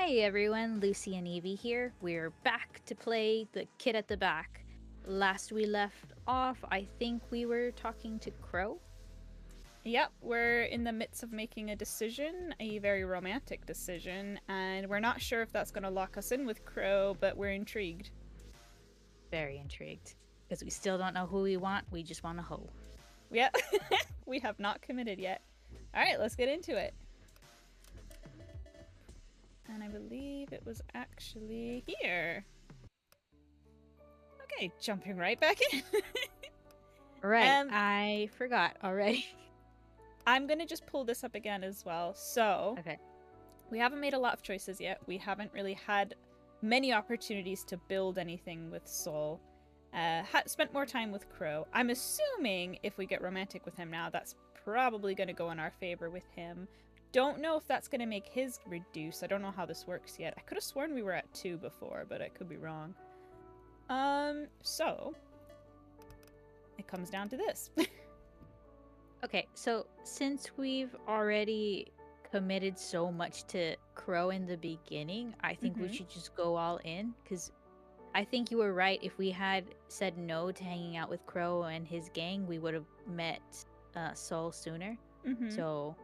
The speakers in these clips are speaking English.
Hey everyone, Lucy and Evie here. We're back to play The Kid at the Back. Last we left off, I think we were talking to Crow. Yep, we're in the midst of making a decision, a very romantic decision, and we're not sure if that's going to lock us in with Crow, but we're intrigued. Very intrigued. Because we still don't know who we want, we just want a hoe. Yep, we have not committed yet. Alright, let's get into it. And I believe it was actually here. Okay, jumping right back in. Right, I forgot already. I'm going to just pull this up again as well. So, Okay. we haven't made a lot of choices yet. We haven't really had many opportunities to build anything with Soul. Spent more time with Crow. I'm assuming if we get romantic with him now, that's probably going to go in our favor with him. Don't know if that's going to make his reduce. I don't know how this works yet. I could have sworn we were at 2 before, but I could be wrong. So it comes down to this. Okay, so since we've already committed so much to Crow in the beginning, I think we should just go all in, because I think you were right. If we had said no to hanging out with Crow and his gang, we would have met Soul sooner. So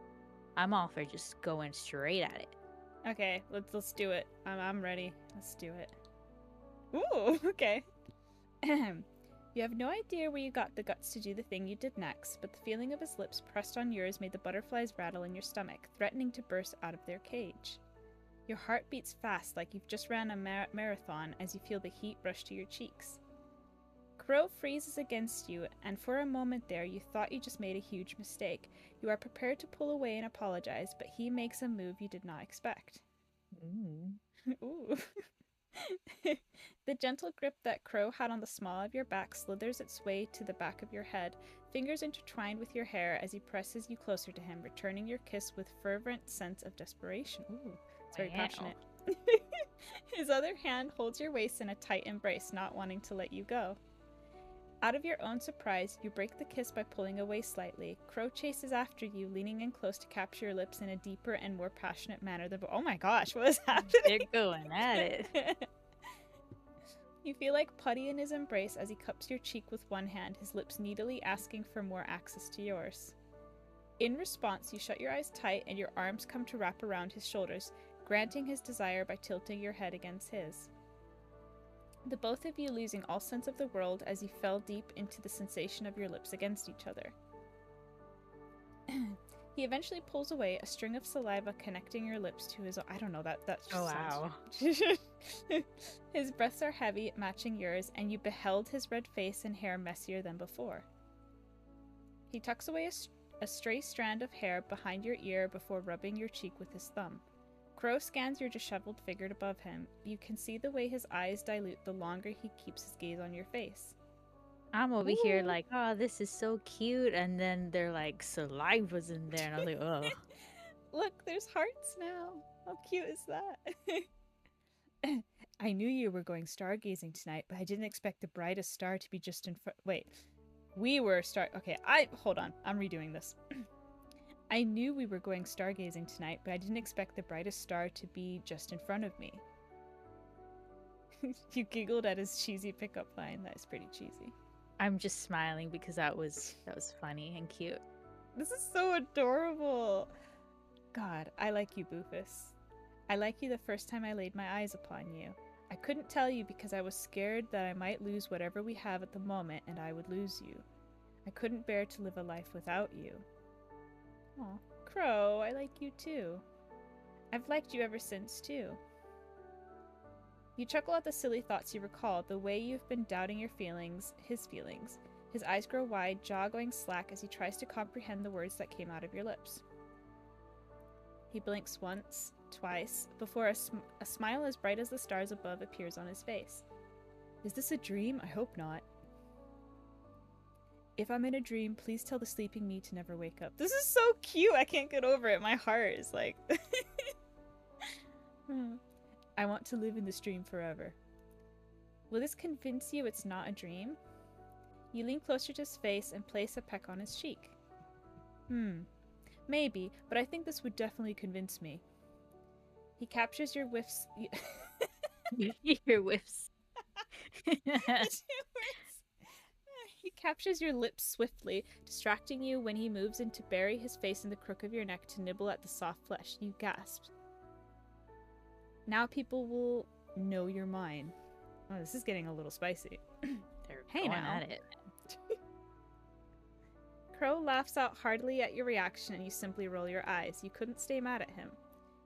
I'm all for just going straight at it. Okay, let's do it. I'm ready. Let's do it. Ooh, okay. You have no idea where you got the guts to do the thing you did next, but the feeling of his lips pressed on yours made the butterflies rattle in your stomach, threatening to burst out of their cage. Your heart beats fast like you've just ran a marathon as you feel the heat rush to your cheeks. Crow freezes against you, and for a moment there you thought you just made a huge mistake. You are prepared to pull away and apologize, but he makes a move you did not expect. Ooh. The gentle grip that Crow had on the small of your back slithers its way to the back of your head, fingers intertwined with your hair as he presses you closer to him, returning your kiss with fervent sense of desperation. Ooh, it's very passionate. His other hand holds your waist in a tight embrace, not wanting to let you go. Out of your own surprise, you break the kiss by pulling away slightly. Crow chases after you, leaning in close to capture your lips in a deeper and more passionate manner than... Oh my gosh, what is happening? They're going at it. You feel like putty in his embrace as he cups your cheek with one hand, his lips needily asking for more access to yours. In response, you shut your eyes tight and your arms come to wrap around his shoulders, granting his desire by tilting your head against his. The both of you losing all sense of the world as you fell deep into the sensation of your lips against each other. He eventually pulls away, a string of saliva connecting your lips to his... I don't know, that just wow. His breaths are heavy, matching yours, and you beheld his red face and hair messier than before. He tucks away a stray strand of hair behind your ear before rubbing your cheek with his thumb. Crow scans your disheveled figure above him. You can see the way his eyes dilute the longer he keeps his gaze on your face. I'm over here like, oh, this is so cute. And then they're like, saliva's in there. And I was like, oh. Look, there's hearts now. How cute is that? I knew you were going stargazing tonight, but I didn't expect the brightest star to be just in front. Wait. We were Okay, hold on. I'm redoing this. I knew we were going stargazing tonight, but I didn't expect the brightest star to be just in front of me. You giggled at his cheesy pickup line. That is pretty cheesy. I'm just smiling because that was funny and cute. This is so adorable. God, I like you, Boofus. I like you the first time I laid my eyes upon you. I couldn't tell you because I was scared that I might lose whatever we have at the moment and I would lose you. I couldn't bear to live a life without you. Aw, Crow, I like you too. I've liked you ever since, too. You chuckle at the silly thoughts you recall, the way you've been doubting your feelings, his feelings. His eyes grow wide, jaw going slack as he tries to comprehend the words that came out of your lips. He blinks once, twice, before a smile as bright as the stars above appears on his face. Is this a dream? I hope not. If I'm in a dream, please tell the sleeping me to never wake up. This is so cute! I can't get over it. My heart is like... I want to live in this dream forever. Will this convince you it's not a dream? You lean closer to his face and place a peck on his cheek. Maybe, but I think this would definitely convince me. He captures your whiffs. Your whiffs. He captures your lips swiftly, distracting you when he moves in to bury his face in the crook of your neck to nibble at the soft flesh. You gasped. Now people will know you're mine. Oh, this is getting a little spicy. They're Hey going now. at it. Crow laughs out heartily at your reaction and you simply roll your eyes. You couldn't stay mad at him.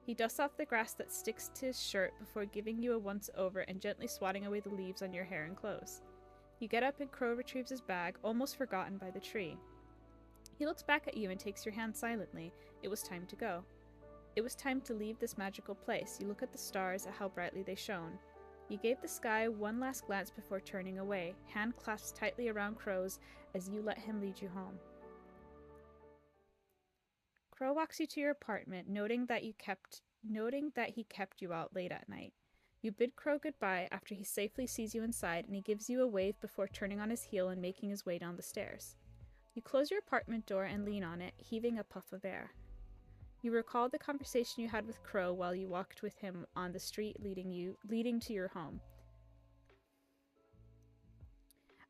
He dusts off the grass that sticks to his shirt before giving you a once-over and gently swatting away the leaves on your hair and clothes. You get up and Crow retrieves his bag, almost forgotten by the tree. He looks back at you and takes your hand silently. It was time to go. It was time to leave this magical place. You look at the stars, at how brightly they shone. You gave the sky one last glance before turning away, hand clasped tightly around Crow's as you let him lead you home. Crow walks you to your apartment, noting that he kept you out late at night. You bid Crow goodbye after he safely sees you inside, and he gives you a wave before turning on his heel and making his way down the stairs. You close your apartment door and lean on it, heaving a puff of air. You recall the conversation you had with Crow while you walked with him on the street leading to your home.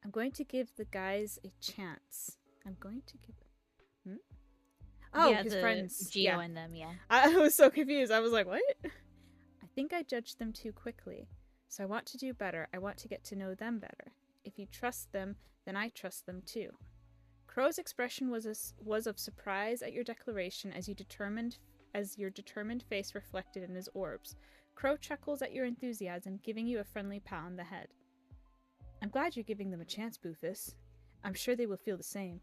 I'm going to give the guys a chance. I'm going to give... Oh, yeah, his friends. Geo and them, yeah. I was so confused. I was like, what? I think I judged them too quickly. So I want to do better. I want to get to know them better. If you trust them, then I trust them too. Crow's expression was of surprise at your declaration as your determined face reflected in his orbs. Crow chuckles at your enthusiasm, giving you a friendly pat on the head. I'm glad you're giving them a chance, Boofus. I'm sure they will feel the same.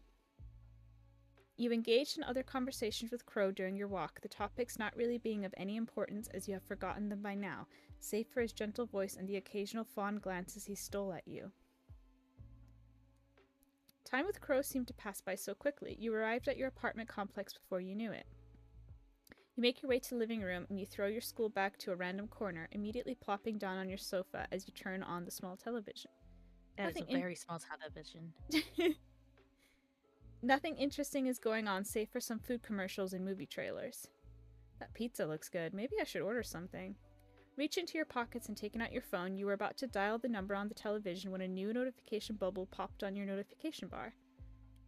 You engaged in other conversations with Crow during your walk, the topics not really being of any importance as you have forgotten them by now, save for his gentle voice and the occasional fond glances he stole at you. Time with Crow seemed to pass by so quickly. You arrived at your apartment complex before you knew it. You make your way to the living room and you throw your school bag to a random corner, immediately plopping down on your sofa as you turn on the small television. That is a very small television. Nothing interesting is going on save for some food commercials and movie trailers. That pizza looks good. Maybe I should order something. Reach into your pockets and taking out your phone, you were about to dial the number on the television when a new notification bubble popped on your notification bar.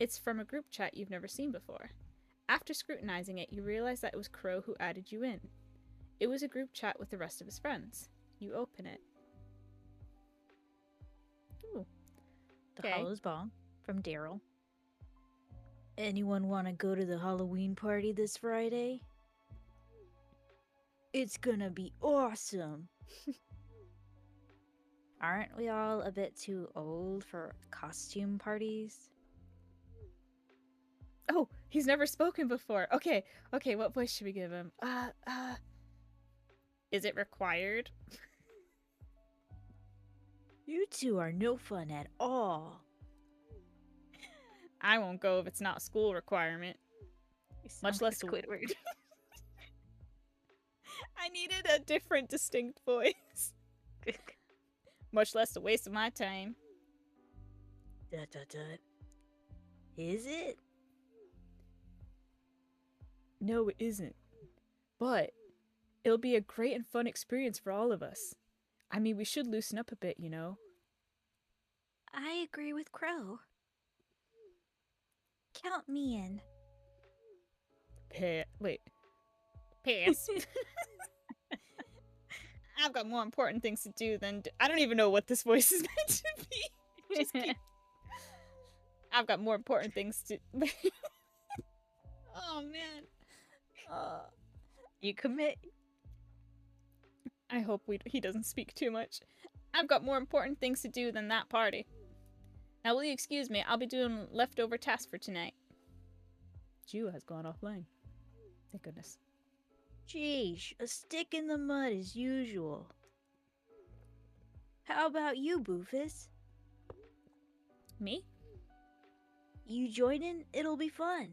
It's from a group chat you've never seen before. After scrutinizing it, you realize that it was Crow who added you in. It was a group chat with the rest of his friends. You open it. Ooh. The Hollows Ball from Daryl. Anyone want to go to the Halloween party this Friday? It's gonna be awesome. Aren't we all a bit too old for costume parties? Oh, he's never spoken before. Okay, what voice should we give him? Is it required? You two are no fun at all. I won't go if it's not a school requirement. Much less Squidward. I needed a different, distinct voice. Much less a waste of my time. Dut, dut, dut. Is it? No, it isn't. But it'll be a great and fun experience for all of us. I mean, we should loosen up a bit, you know? I agree with Crow. Count me in. Pass. I've got more important things to do than... I don't even know what this voice is meant to be. Just keep... I've got more important things to... Oh, man. You commit. I hope he doesn't speak too much. I've got more important things to do than that party. Now, will you excuse me? I'll be doing leftover tasks for tonight. Jew has gone offline. Thank goodness. Geesh, a stick in the mud as usual. How about you, Boofus? Me? You join in? It'll be fun.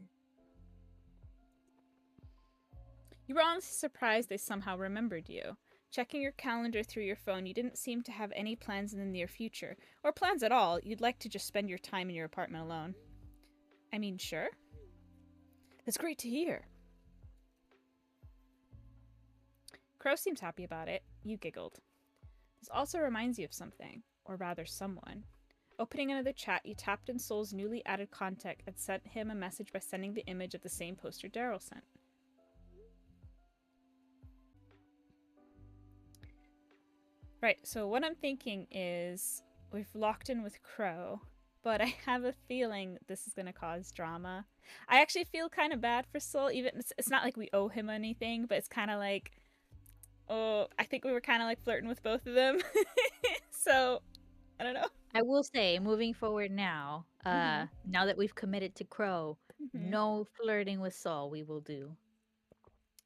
You were honestly surprised they somehow remembered you. Checking your calendar through your phone, you didn't seem to have any plans in the near future. Or plans at all. You'd like to just spend your time in your apartment alone. I mean, sure. That's great to hear. Crow seems happy about it. You giggled. This also reminds you of something, or rather someone. Opening another chat, you tapped in Soul's newly added contact and sent him a message by sending the image of the same poster Daryl sent. Right, so what I'm thinking is we've locked in with Crow, but I have a feeling this is going to cause drama. I actually feel kind of bad for Soul. Even it's not like we owe him anything, but it's kind of like, oh, I think we were kind of like flirting with both of them. So, I don't know. I will say, moving forward now, Mhm. now that we've committed to Crow, Mhm. no flirting with Saul we will do.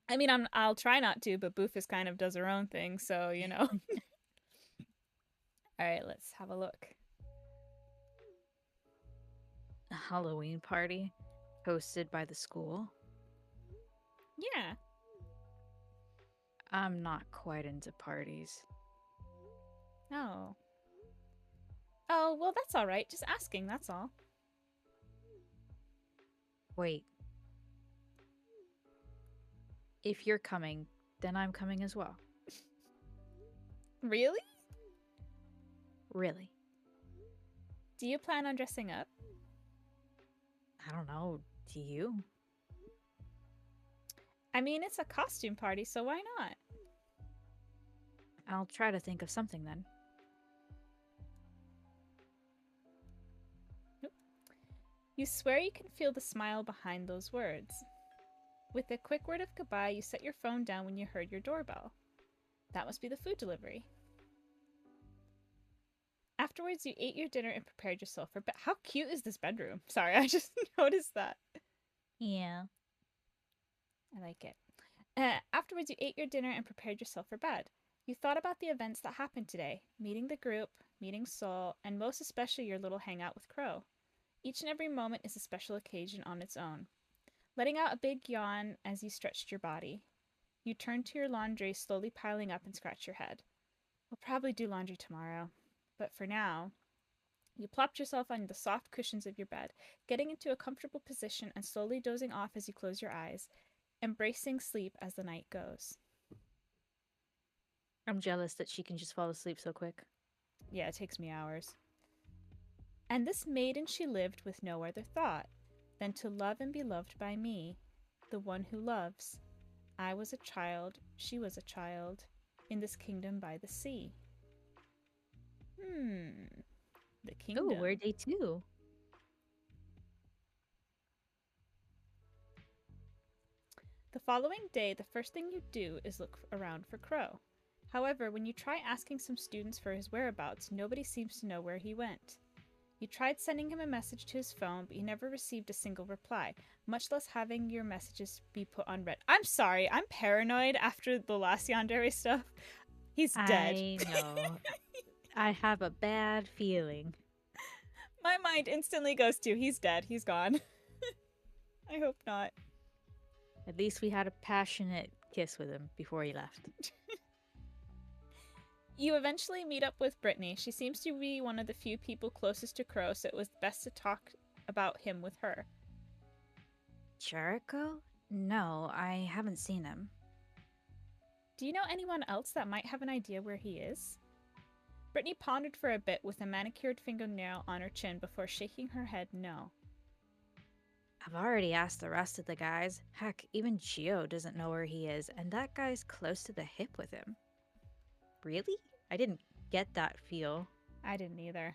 I mean, I'll try not to, but Boofus kind of does her own thing, so you know. All right, let's have a look. A Halloween party hosted by the school. Yeah. I'm not quite into parties. Oh. Oh, well, that's all right. Just asking, that's all. Wait. If you're coming, then I'm coming as well. Really? Really. Do you plan on dressing up? I don't know. Do you? I mean, it's a costume party, so why not? I'll try to think of something then. Nope. You swear you can feel the smile behind those words. With a quick word of goodbye, you set your phone down when you heard your doorbell. That must be the food delivery. Afterwards, you ate your dinner and prepared yourself for bed. How cute is this bedroom? Sorry, I just noticed that. Yeah. I like it. Afterwards, you ate your dinner and prepared yourself for bed. You thought about the events that happened today, meeting the group, meeting Soul, and most especially your little hangout with Crow. Each and every moment is a special occasion on its own. Letting out a big yawn as you stretched your body. You turned to your laundry, slowly piling up, and scratched your head. We'll probably do laundry tomorrow. But for now, you plopped yourself on the soft cushions of your bed, getting into a comfortable position and slowly dozing off as you close your eyes, embracing sleep as the night goes. I'm jealous that she can just fall asleep so quick. Yeah, it takes me hours. And this maiden she lived with no other thought than to love and be loved by me, the one who loves. I was a child, she was a child, in this kingdom by the sea. The Oh, kingdom. we're day 2. The following day, the first thing you do is look around for Crow. However, when you try asking some students for his whereabouts, nobody seems to know where he went. You tried sending him a message to his phone, but you never received a single reply, much less having your messages be put on read. I'm sorry, I'm paranoid after the last Yandere stuff. He's dead. I know. I have a bad feeling. My mind instantly goes to, he's dead, he's gone. I hope not. At least we had a passionate kiss with him before he left. You eventually meet up with Brittany. She seems to be one of the few people closest to Crow, so it was best to talk about him with her. Jericho? No, I haven't seen him. Do you know anyone else that might have an idea where he is? Brittany pondered for a bit with a manicured fingernail on her chin before shaking her head no. I've already asked the rest of the guys. Heck, even Gio doesn't know where he is, and that guy's close to the hip with him. Really? I didn't get that feel. I didn't either.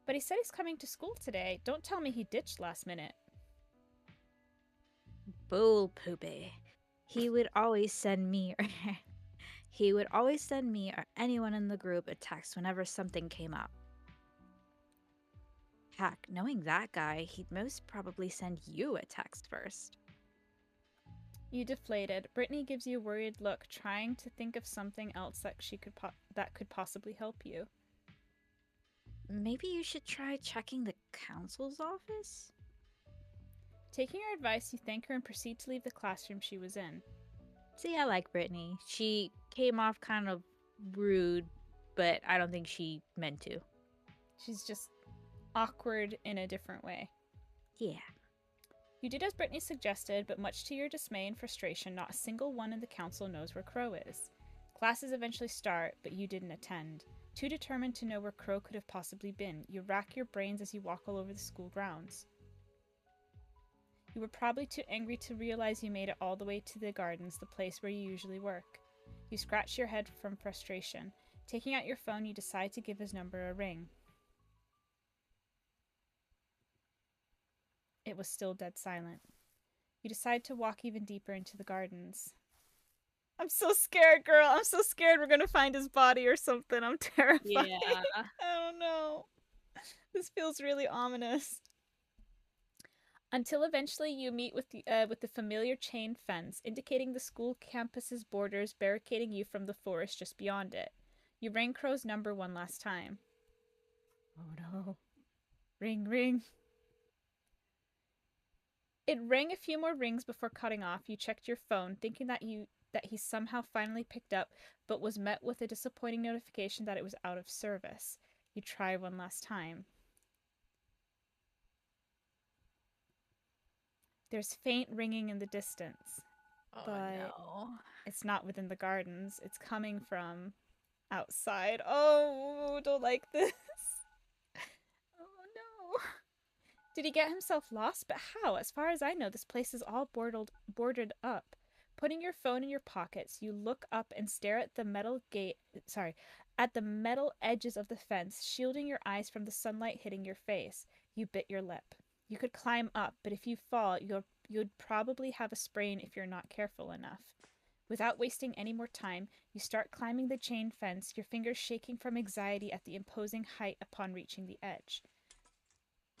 But he said he's coming to school today. Don't tell me he ditched last minute. Bull poopy. He would always send me or anyone in the group a text whenever something came up. Heck, knowing that guy, he'd most probably send you a text first. You deflated. Brittany gives you a worried look, trying to think of something else that that could possibly help you. Maybe you should try checking the council's office? Taking her advice, you thank her and proceed to leave the classroom she was in. See, I like Brittany. She came off kind of rude, but I don't think she meant to. She's just awkward in a different way. Yeah. You did as Brittany suggested, but much to your dismay and frustration, not a single one in the council knows where Crow is. Classes eventually start, but you didn't attend. Too determined to know where Crow could have possibly been, you rack your brains as you walk all over the school grounds. You were probably too angry to realize you made it all the way to the gardens, the place where you usually work. You scratch your head from frustration. Taking out your phone, you decide to give his number a ring. It was still dead silent. You decide to walk even deeper into the gardens. I'm so scared, girl. I'm so scared we're gonna find his body or something. I'm terrified. Yeah. I don't know. This feels really ominous. Until eventually you meet with the familiar chain fence, indicating the school campus's borders, barricading you from the forest just beyond it. You rang Crow's number one last time. Oh no. Ring, ring. It rang a few more rings before cutting off. You checked your phone, thinking that he somehow finally picked up, but was met with a disappointing notification that it was out of service. You try one last time. There's faint ringing in the distance, but no. it's not within the gardens. It's coming from outside. Oh, don't like this. Oh no. Did he get himself lost? But how? As far as I know, this place is all boarded up. Putting your phone in your pockets, you look up and stare at the at the metal edges of the fence, shielding your eyes from the sunlight hitting your face. You bit your lip. You could climb up, but if you fall, you'd probably have a sprain if you're not careful enough. Without wasting any more time, you start climbing the chain fence, your fingers shaking from anxiety at the imposing height upon reaching the edge.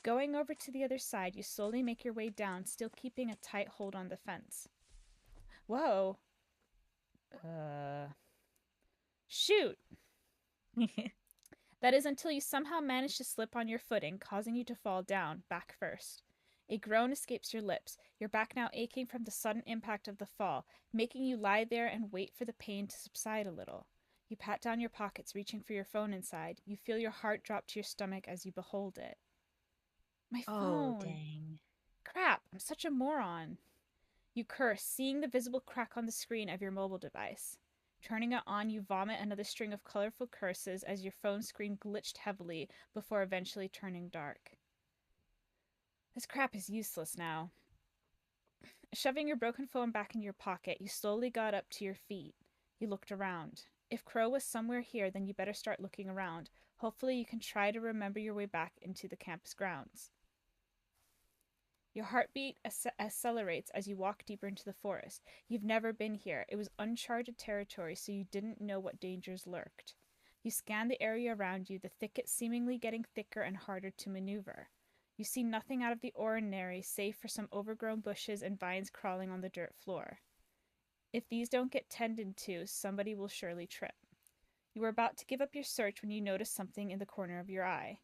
Going over to the other side, you slowly make your way down, still keeping a tight hold on the fence. Whoa. Shoot! That is until you somehow manage to slip on your footing, causing you to fall down, back first. A groan escapes your lips, your back now aching from the sudden impact of the fall, making you lie there and wait for the pain to subside a little. You pat down your pockets, reaching for your phone inside. You feel your heart drop to your stomach as you behold it. My phone! Oh, dang. Crap, I'm such a moron. You curse, seeing the visible crack on the screen of your mobile device. Turning it on, you vomit another string of colorful curses as your phone screen glitched heavily before eventually turning dark. This crap is useless now. Shoving your broken phone back in your pocket, you slowly got up to your feet. You looked around. If Crow was somewhere here, then you better start looking around. Hopefully you can try to remember your way back into the campus grounds. Your heartbeat accelerates as you walk deeper into the forest. You've never been here. It was uncharted territory, so you didn't know what dangers lurked. You scan the area around you, the thicket seemingly getting thicker and harder to maneuver. You see nothing out of the ordinary, save for some overgrown bushes and vines crawling on the dirt floor. If these don't get tended to, somebody will surely trip. You were about to give up your search when you noticed something in the corner of your eye.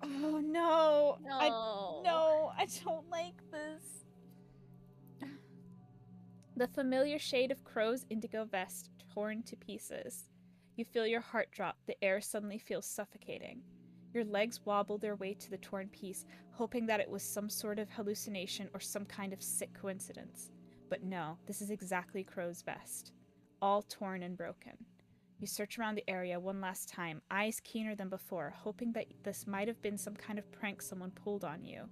Oh no! I don't like this. The familiar shade of Crow's indigo vest torn to pieces. You feel your heart drop. The air suddenly feels suffocating. Your legs wobble their way to the torn piece, hoping that it was some sort of hallucination or some kind of sick coincidence. But no, this is exactly Crow's vest. All torn and broken. You search around the area one last time, eyes keener than before, hoping that this might have been some kind of prank someone pulled on you,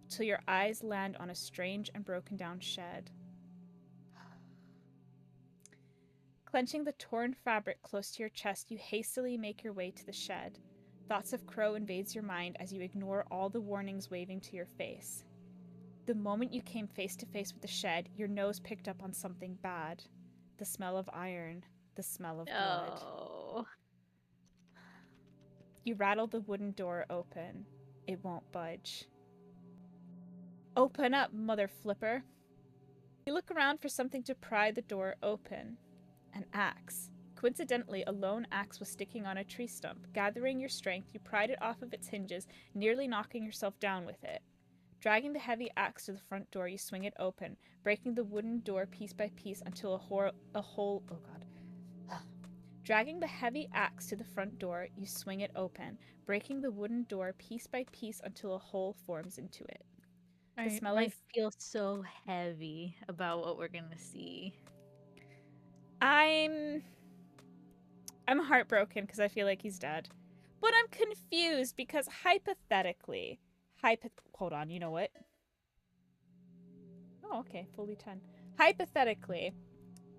till your eyes land on a strange and broken down shed. Clenching the torn fabric close to your chest, you hastily make your way to the shed. Thoughts of Crow invades your mind as you ignore all the warnings waving to your face. The moment you came face to face with the shed, your nose picked up on something bad. The smell of iron. The smell of blood. Oh. You rattle the wooden door open. It won't budge. Open up, mother flipper. You look around for something to pry the door open. An axe. Coincidentally, a lone axe was sticking on a tree stump. Gathering your strength, you pried it off of its hinges, nearly knocking yourself down with it. Dragging the heavy axe to the front door, you swing it open, breaking the wooden door piece by piece until a hole. Oh god. Dragging the heavy axe to the front door, you swing it open, breaking the wooden door piece by piece until a hole forms into it. I feel so heavy about what we're gonna see. I'm I'm heartbroken because I feel like he's dead. But I'm confused because hypothetically, hold on, you know what? Oh, okay, fully 10. Hypothetically,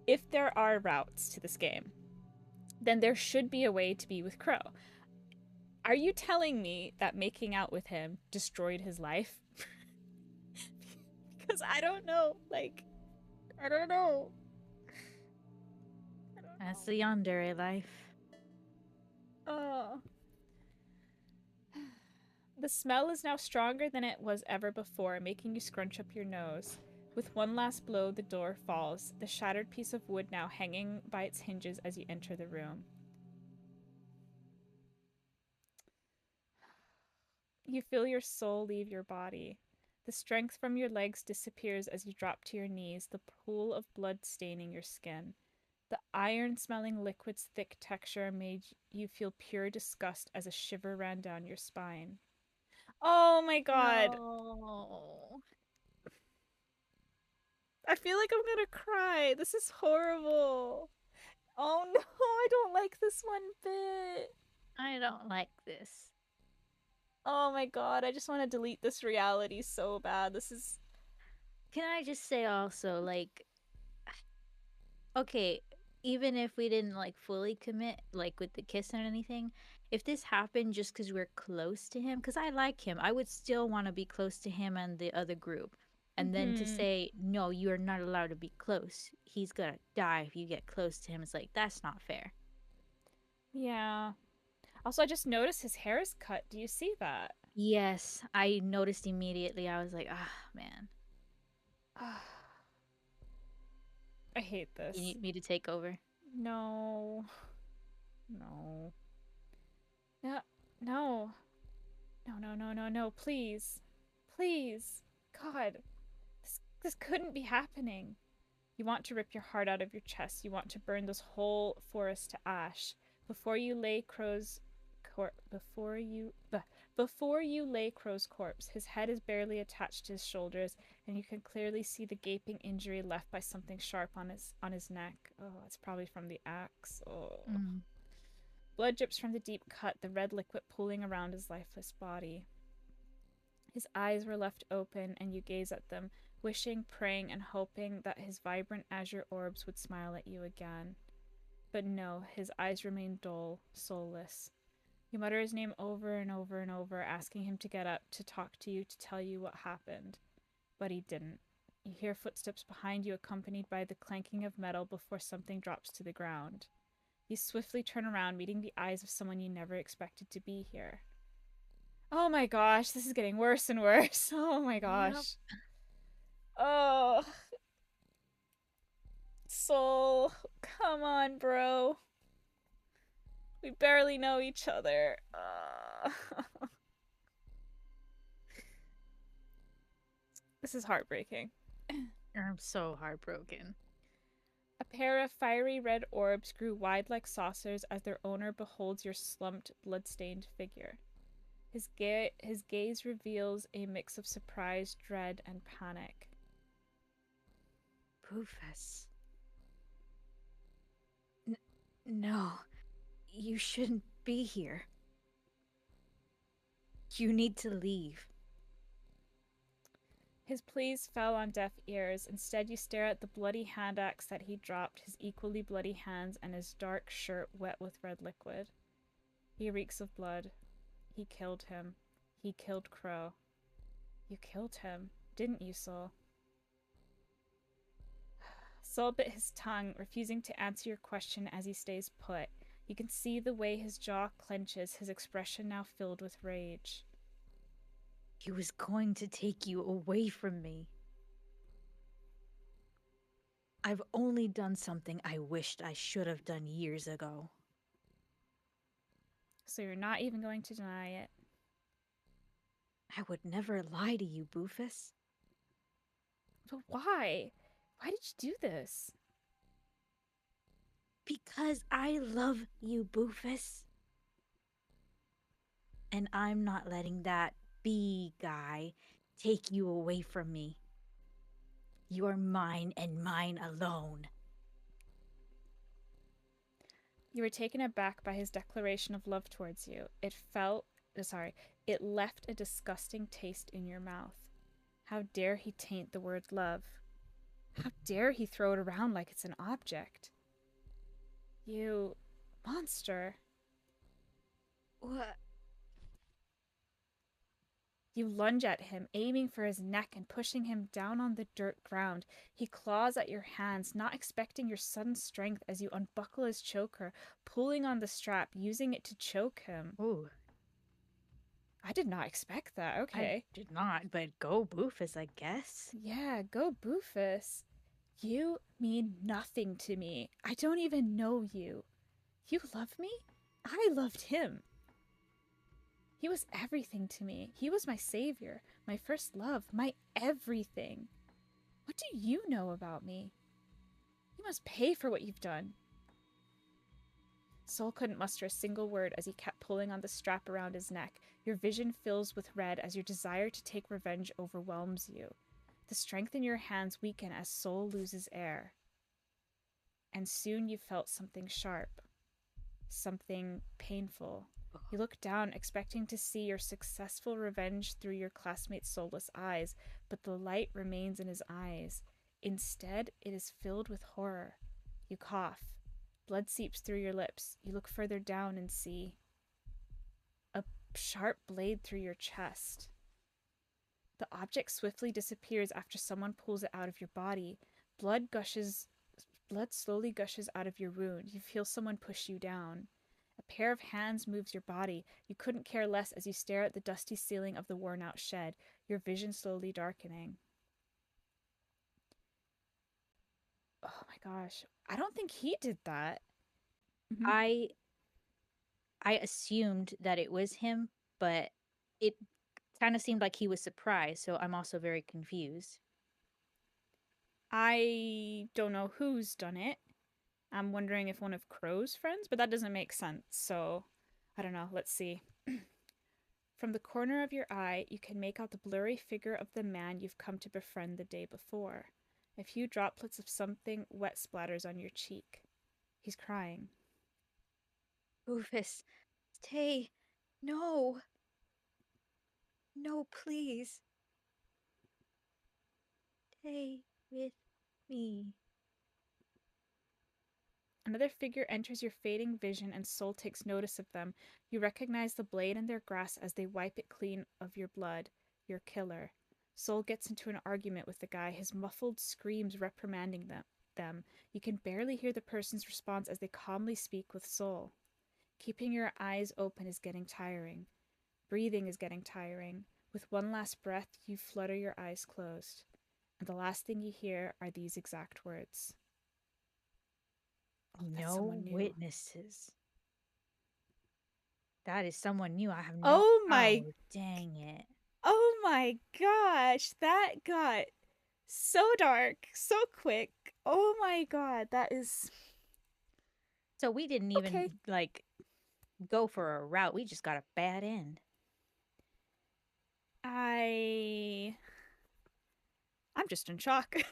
if there are routes to this game, then there should be a way to be with Crow. Are you telling me that making out with him destroyed his life? Because I don't know. Like, I don't know. I don't That's the yandere life. know. Oh. The smell is now stronger than it was ever before, making you scrunch up your nose. With one last blow, the door falls, the shattered piece of wood now hanging by its hinges as you enter the room. You feel your soul leave your body. The strength from your legs disappears as you drop to your knees, the pool of blood staining your skin. The iron-smelling liquid's thick texture made you feel pure disgust as a shiver ran down your spine. Oh my god. No. I feel like I'm gonna cry. This is horrible. Oh no, I don't like this one bit. I don't like this. Oh my god, I just want to delete this reality so bad. This is. Can I just say also, like, okay, even if we didn't like fully commit, like with the kiss and anything, if this happened just because we're close to him, because I like him, I would still want to be close to him and the other group. And then to Hmm. say, no, you are not allowed to be close. He's gonna die if you get close to him. It's like, that's not fair. Yeah. Also, I just noticed his hair is cut. Do you see that? Yes, I noticed immediately. I was like, ah, man, I hate you this. need me to take over. No. No. No. No. No, no, no, no, no. Please. Please. God. This couldn't be happening. You want to rip your heart out of your chest. You want to burn this whole forest to ash. Before you lay Crow's before you lay Crow's corpse, his head is barely attached to his shoulders, and you can clearly see the gaping injury left by something sharp on his neck. Oh, it's probably from the axe. Oh. Mm. Blood drips from the deep cut, the red liquid pooling around his lifeless body. His eyes were left open, and you gaze at them, wishing, praying, and hoping that his vibrant azure orbs would smile at you again. But no, his eyes remain dull, soulless. You mutter his name over and over and over, asking him to get up, to talk to you, to tell you what happened. But he didn't. You hear footsteps behind you, accompanied by the clanking of metal before something drops to the ground. You swiftly turn around, meeting the eyes of someone you never expected to be here. Oh my gosh, this is getting worse and worse. Oh my Yep. gosh. Oh, Soul, come on, bro. We barely know each other. This is heartbreaking. I'm so heartbroken. A pair of fiery red orbs grew wide like saucers as their owner beholds your slumped, blood-stained figure. His gaze reveals a mix of surprise, dread, and panic. Rufus. No, you shouldn't be here. You need to leave. His pleas fell on deaf ears. Instead, you stare at the bloody hand axe that he dropped, his equally bloody hands, and his dark shirt wet with red liquid. He reeks of blood. He killed him. He killed Crow. You killed him, didn't you, Soul? Soul bit his tongue, refusing to answer your question as he stays put. You can see the way his jaw clenches, his expression now filled with rage. He was going to take you away from me. I've only done something I wished I should have done years ago. So you're not even going to deny it? I would never lie to you, Bufus. But why? Why did you do this? Because I love you, Bufus. And I'm not letting that bee guy take you away from me. You're mine and mine alone. You were taken aback by his declaration of love towards you. It left a disgusting taste in your mouth. How dare he taint the word love? How dare he throw it around like it's an object? You monster. What? You lunge at him, aiming for his neck and pushing him down on the dirt ground. He claws at your hands, not expecting your sudden strength as you unbuckle his choker, pulling on the strap, using it to choke him. Ooh, I did not expect that. I Okay. did not, but go Boofus, I guess. Yeah, go Boofus. You mean nothing to me. I don't even know you. You love me? I loved him. He was everything to me. He was my savior, my first love, my everything. What do you know about me? You must pay for what you've done. Soul couldn't muster a single word as he kept pulling on the strap around his neck. Your vision fills with red as your desire to take revenge overwhelms you. The strength in your hands weaken as Soul loses air. And soon you felt something sharp, something painful. You look down, expecting to see your successful revenge through your classmate's soulless eyes, but the light remains in his eyes. Instead, it is filled with horror. You cough. Blood seeps through your lips. You look further down and see a sharp blade through your chest. The object swiftly disappears after someone pulls it out of your body. Blood slowly gushes out of your wound. You feel someone push you down. A pair of hands moves your body. You couldn't care less as you stare at the dusty ceiling of the worn-out shed, your vision slowly darkening. Oh my gosh. I don't think he did that. Mm-hmm. I assumed that it was him, but it kind of seemed like he was surprised, so I'm also very confused. I don't know who's done it. I'm wondering if one of Crow's friends, but that doesn't make sense, so I don't know. Let's see. From the corner of your eye, you can make out the blurry figure of the man you've come to befriend the day before. A few droplets of something wet splatters on your cheek. He's crying. Boofus, stay. No. No, please. Stay with me. Another figure enters your fading vision and Soul takes notice of them. You recognize the blade in their grasp as they wipe it clean of your blood. Your killer. Soul gets into an argument with the guy, his muffled screams reprimanding them. You can barely hear the person's response as they calmly speak with Soul. Keeping your eyes open is getting tiring. Breathing is getting tiring. With one last breath, you flutter your eyes closed. And the last thing you hear are these exact words. Oh, no witnesses. That is someone new. I have no. Oh my. Oh, dang it. Oh my gosh. That got so dark so quick. Oh my god. That is. So we didn't even go for a route. We just got a bad end. I'm just in shock. I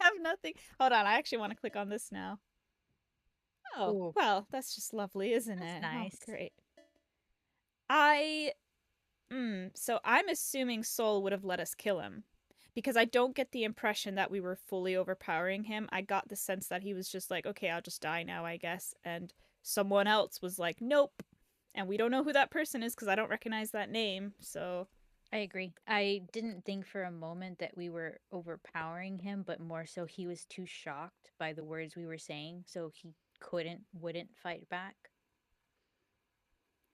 have nothing. Hold on. I actually want to click on this now. Oh, ooh. Well, that's just lovely, isn't it? Nice. Oh, great. So I'm assuming Soul would have let us kill him. Because I don't get the impression that we were fully overpowering him. I got the sense that he was just like, okay, I'll just die now, I guess. And someone else was like, nope. And we don't know who that person is because I don't recognize that name, so... I agree. I didn't think for a moment that we were overpowering him, but more so he was too shocked by the words we were saying, so he wouldn't fight back.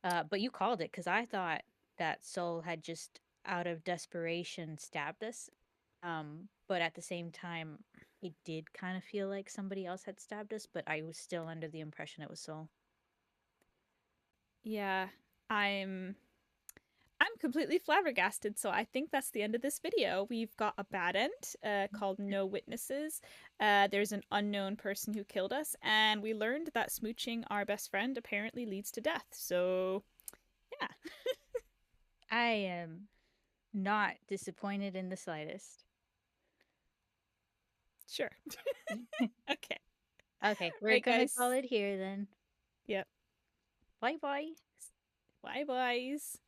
But you called it, because I thought that Soul had just, out of desperation, stabbed us. But at the same time, it did kind of feel like somebody else had stabbed us, but I was still under the impression it was Soul. Yeah, I'm completely flabbergasted, so I think that's the end of this video. We've got a bad end called No Witnesses. There's an unknown person who killed us, and we learned that smooching our best friend apparently leads to death, so yeah. I am not disappointed in the slightest. Sure. Okay. Okay, we're gonna call it here then. Yep. Bye bye. Bye, boys.